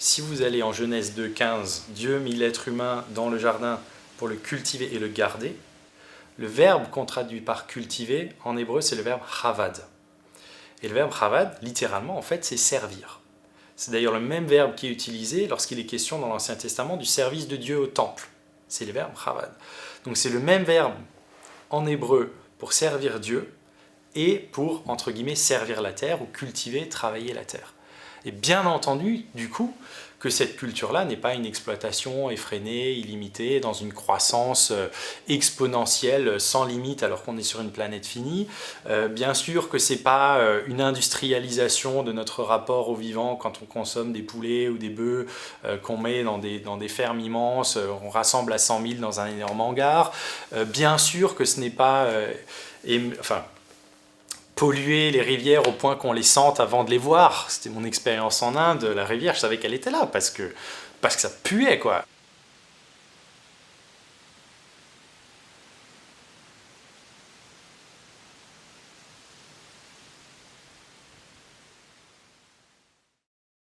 Si vous allez en Genèse 2,15, Dieu mit l'être humain dans le jardin pour le cultiver et le garder. Le verbe qu'on traduit par cultiver, en hébreu, c'est le verbe chavad. Et le verbe chavad, littéralement, en fait, c'est servir. C'est d'ailleurs le même verbe qui est utilisé lorsqu'il est question dans l'Ancien Testament du service de Dieu au temple. C'est le verbe chavad. Donc c'est le même verbe en hébreu pour servir Dieu et pour, entre guillemets, servir la terre ou cultiver, travailler la terre. Et bien entendu, du coup, que cette culture-là n'est pas une exploitation effrénée, illimitée, dans une croissance exponentielle, sans limite, alors qu'on est sur une planète finie. Bien sûr que ce n'est pas une industrialisation de notre rapport au vivant quand on consomme des poulets ou des bœufs qu'on met dans des fermes immenses, on rassemble à 100 000 dans un énorme hangar. Bien sûr que ce n'est pas... polluer les rivières au point qu'on les sente avant de les voir. C'était mon expérience en Inde, la rivière, je savais qu'elle était là parce que ça puait, quoi.